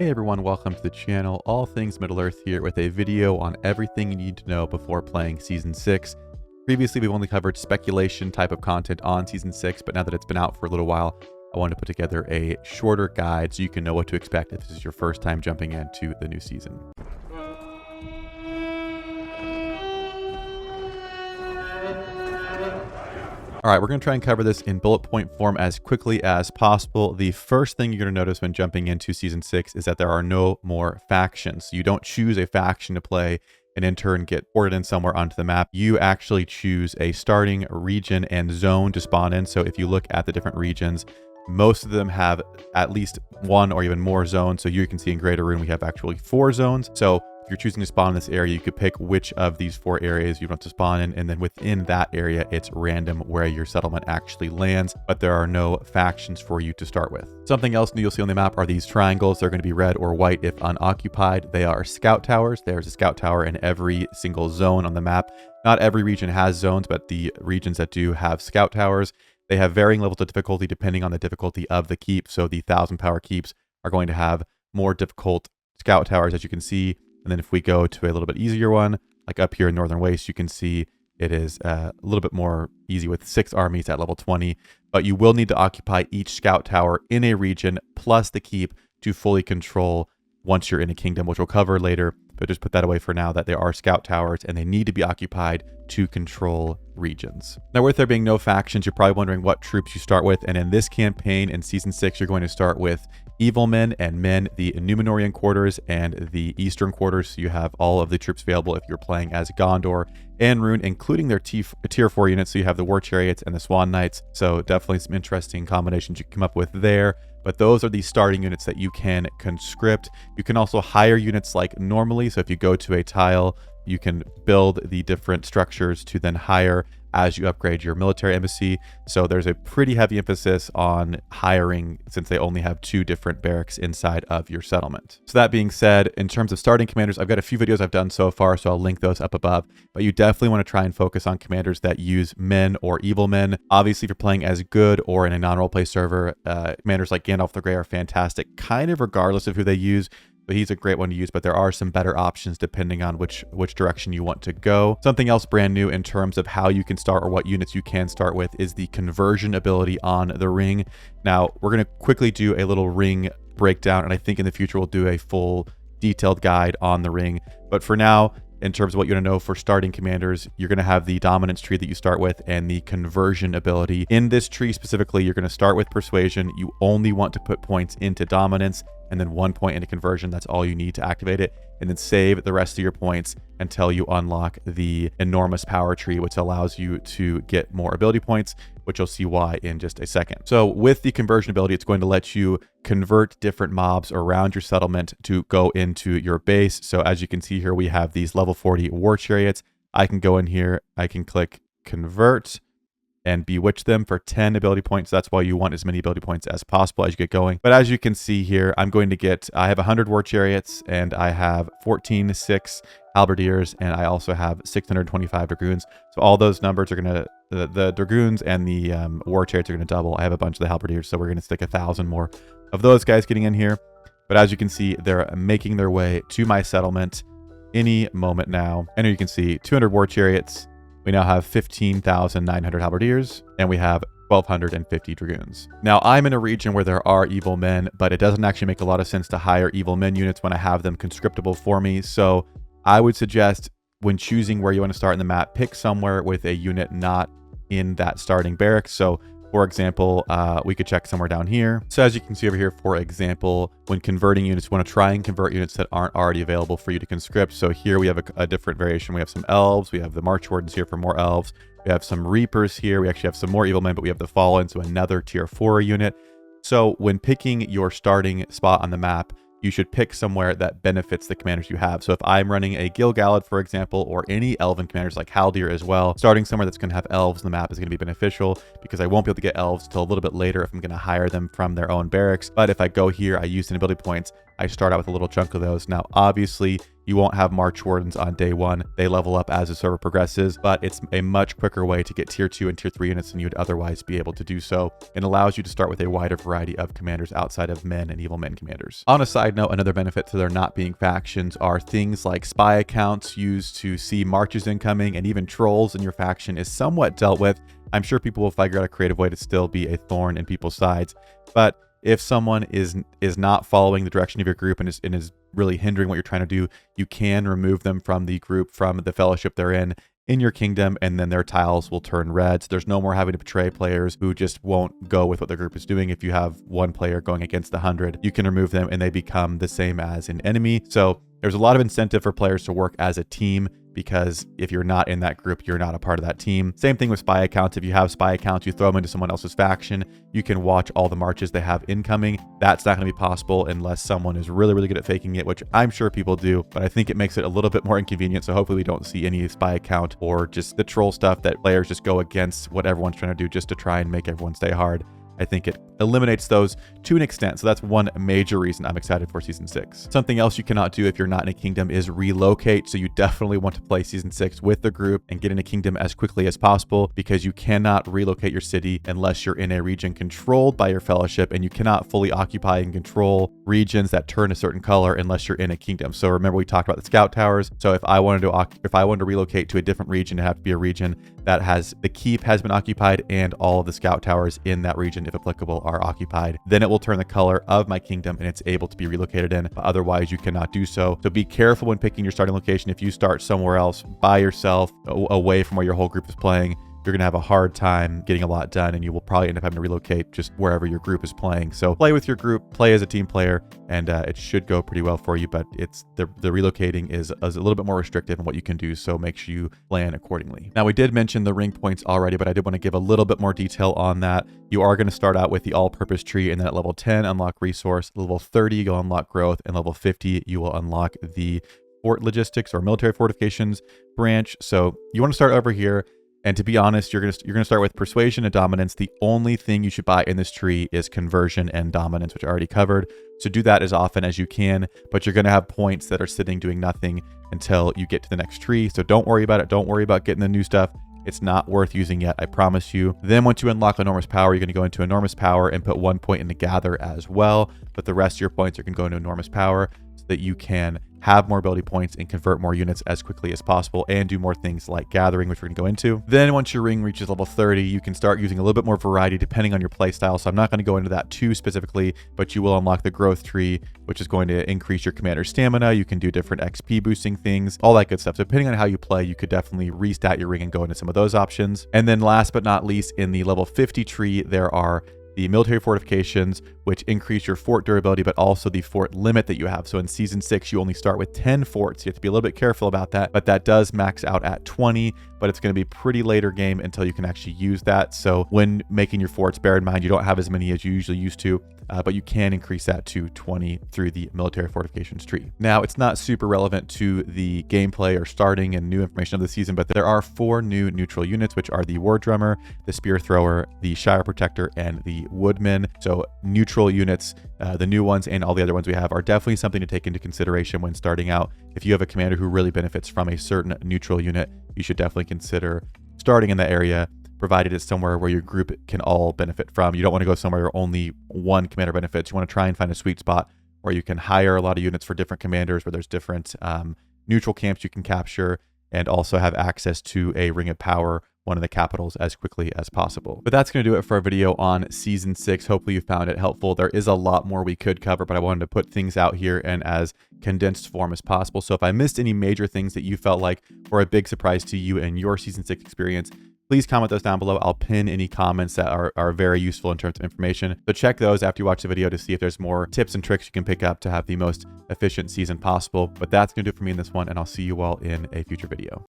Hey everyone, welcome to the channel, All Things Middle-earth here with a video on everything you need to know before playing Season 6. Previously, we've only covered speculation type of content on Season 6, but now that it's been out for a little while, I wanted to put together a shorter guide so you can know what to expect if this is your first time jumping into the new season. All right, we're going to try and cover this in bullet point form as quickly as possible. The first thing you're going to notice when jumping into Season 6 is that there are no more factions. You don't choose a faction to play and in turn get ported in somewhere onto the map. You actually choose a starting region and zone to spawn in. So if you look at the different regions, most of them have at least one or even more zones. So you can see in Greater Rune, we have actually 4 zones. So if you're choosing to spawn in this area, you could pick which of these 4 areas you want to spawn in, and then within that area, it's random where your settlement actually lands, but there are no factions for you to start with. Something else new you'll see on the map are these triangles. They're going to be red or white if unoccupied. They are scout towers. There's a scout tower in every single zone on the map. Not every region has zones, but the regions that do have scout towers, they have varying levels of difficulty depending on the difficulty of the keep. So the 1,000 power keeps are going to have more difficult scout towers, as you can see. And then if we go to a little bit easier one, like up here in Northern Waste, you can see it is a little bit more easy with 6 armies at level 20. But you will need to occupy each scout tower in a region plus the keep to fully control once you're in a kingdom, which we'll cover later. But just put that away for now, that there are scout towers and they need to be occupied to control regions. Now, with there being no factions, you're probably wondering what troops you start with. And in this campaign, in Season 6, you're going to start with Evil Men and Men, the Numenorian quarters and the Eastern quarters. So you have all of the troops available if you're playing as Gondor and Rune, including their tier 4 units. So you have the War Chariots and the Swan Knights. So definitely some interesting combinations you can come up with there. But those are the starting units that you can conscript. You can also hire units like normally. So if you go to a tile, you can build the different structures to then hire as you upgrade your military embassy. So there's a pretty heavy emphasis on hiring since they only have 2 different barracks inside of your settlement. So that being said, in terms of starting commanders, I've got a few videos I've done so far, so I'll link those up above. But you definitely want to try and focus on commanders that use men or evil men. Obviously, if you're playing as good or in a non-roleplay server, commanders like Gandalf the Grey are fantastic, kind of regardless of who they use. But he's a great one to use, but there are some better options depending on which direction you want to go. Something else brand new in terms of how you can start or what units you can start with is the conversion ability on the ring. Now, we're going to quickly do a little ring breakdown, and I think in the future we'll do a full detailed guide on the ring. But for now, in terms of what you want to know for starting commanders, you're going to have the dominance tree that you start with and the conversion ability. In this tree specifically, you're going to start with persuasion. You only want to put points into dominance and then 1 point into conversion. That's all you need to activate it. And then save the rest of your points until you unlock the enormous power tree, which allows you to get more ability points, which you'll see why in just a second. So with the conversion ability, it's going to let you convert different mobs around your settlement to go into your base. So as you can see here, we have these level 40 War Chariots. I can go in here, I can click convert and bewitch them for 10 ability points. That's why you want as many ability points as possible as you get going. But as you can see here, I have 100 War Chariots and I have 6 Halberdiers, and I also have 625 Dragoons. So all those numbers are going to, the Dragoons and the War Chariots are going to double. I have a bunch of the Halberdiers, so we're going to stick 1,000 more of those guys getting in here. But as you can see, they're making their way to my settlement any moment now. And here you can see 200 War Chariots. We now have 15,900 Halberdiers, and we have 1,250 Dragoons. Now, I'm in a region where there are evil men, but it doesn't actually make a lot of sense to hire evil men units when I have them conscriptable for me. So I would suggest when choosing where you want to start in the map, pick somewhere with a unit not in that starting barracks. So for example, we could check somewhere down here. So as you can see over here, for example, when converting units, you want to try and convert units that aren't already available for you to conscript. So here we have a different variation. We have some elves. We have the March Wardens here for more elves. We have some Reapers here. We actually have some more evil men, but we have the Fallen, so another tier 4 unit. So when picking your starting spot on the map, you should pick somewhere that benefits the commanders you have. So if I'm running a Gil-galad, for example, or any elven commanders like Haldir as well, starting somewhere that's going to have elves on the map is going to be beneficial because I won't be able to get elves until a little bit later if I'm going to hire them from their own barracks. But if I go here, I use an ability points, I start out with a little chunk of those. Now, obviously, You won't have March Wardens on day 1. They level up as the server progresses, but it's a much quicker way to get tier 2 and tier 3 units than you would otherwise be able to do so. It allows you to start with a wider variety of commanders outside of men and evil men commanders. On a side note, another benefit to there not being factions are things like spy accounts used to see marches incoming, and even trolls in your faction is somewhat dealt with. I'm sure people will figure out a creative way to still be a thorn in people's sides, but if someone is not following the direction of your group and is really hindering what you're trying to do, you can remove them from the group, from the fellowship they're in your kingdom, and then their tiles will turn red. So there's no more having to betray players who just won't go with what their group is doing. If you have one player going against the 100, you can remove them and they become the same as an enemy. So there's a lot of incentive for players to work as a team, because if you're not in that group, you're not a part of that team. Same thing with spy accounts. If you have spy accounts, you throw them into someone else's faction, you can watch all the marches they have incoming. That's not going to be possible unless someone is really, really good at faking it, which I'm sure people do, but I think it makes it a little bit more inconvenient. So hopefully we don't see any spy account or just the troll stuff that players just go against what everyone's trying to do just to try and make everyone stay hard. I think it eliminates those to an extent. So that's one major reason I'm excited for Season 6. Something else you cannot do if you're not in a kingdom is relocate. So you definitely want to play Season 6 with the group and get in a kingdom as quickly as possible, because you cannot relocate your city unless you're in a region controlled by your fellowship, and you cannot fully occupy and control regions that turn a certain color unless you're in a kingdom. So remember, we talked about the scout towers. So if I wanted to relocate to a different region, it have to be a region that has the keep has been occupied and all of the scout towers in that region, if applicable, are occupied. Then it will turn the color of my kingdom and it's able to be relocated in, but otherwise you cannot do so. So be careful when picking your starting location. If you start somewhere else by yourself, away from where your whole group is playing, you're going to have a hard time getting a lot done, and you will probably end up having to relocate just wherever your group is playing. So play with your group, play as a team player, and it should go pretty well for you, but it's the relocating is a little bit more restrictive in what you can do, so make sure you plan accordingly. Now, we did mention the ring points already, but I did want to give a little bit more detail on that. You are going to start out with the all-purpose tree, and then at level 10, unlock resource. Level 30, you'll unlock growth, and level 50, you will unlock the fort logistics or military fortifications branch. So you want to start over here. And to be honest, you're gonna start with persuasion and dominance. The only thing you should buy in this tree is conversion and dominance, which I already covered. So do that as often as you can, but you're gonna have points that are sitting doing nothing until you get to the next tree. So don't worry about it. Don't worry about getting the new stuff. It's not worth using yet, I promise you. Then once you unlock enormous power, you're going to go into enormous power and put 1 point into gather as well. But the rest of your points are going to go into enormous power so that you can have more ability points and convert more units as quickly as possible and do more things like gathering, which we're going to go into. Then once your ring reaches level 30, you can start using a little bit more variety depending on your playstyle. So I'm not going to go into that too specifically, but you will unlock the growth tree, which is going to increase your commander's stamina. You can do different XP boosting things, all that good stuff. So depending on how you play, you could definitely restat your ring and go into some of those options. And then last but not least, in the level 50 tree, there are the military fortifications, which increase your fort durability, but also the fort limit that you have. So in Season 6, you only start with 10 forts. You have to be a little bit careful about that, but that does max out at 20, but it's going to be pretty later game until you can actually use that. So when making your forts, bear in mind, you don't have as many as you usually used to, but you can increase that to 20 through the military fortifications tree. Now, it's not super relevant to the gameplay or starting and new information of the season, but there are 4 new neutral units, which are the War Drummer, the Spear Thrower, the Shire Protector, and the Woodman. So neutral units, the new ones and all the other ones we have, are definitely something to take into consideration when starting out. If you have a commander who really benefits from a certain neutral unit, you should definitely consider starting in that area, provided it's somewhere where your group can all benefit from. You don't want to go somewhere where only one commander benefits. You want to try and find a sweet spot where you can hire a lot of units for different commanders, where there's different neutral camps you can capture, and also have access to a Ring of Power, one of the capitals, as quickly as possible. But that's going to do it for our video on Season 6. Hopefully you found it helpful. There is a lot more we could cover, but I wanted to put things out here in as condensed form as possible. So if I missed any major things that you felt like were a big surprise to you in your Season 6 experience, please comment those down below. I'll pin any comments that are very useful in terms of information. So check those after you watch the video to see if there's more tips and tricks you can pick up to have the most efficient season possible. But that's going to do it for me in this one, and I'll see you all in a future video.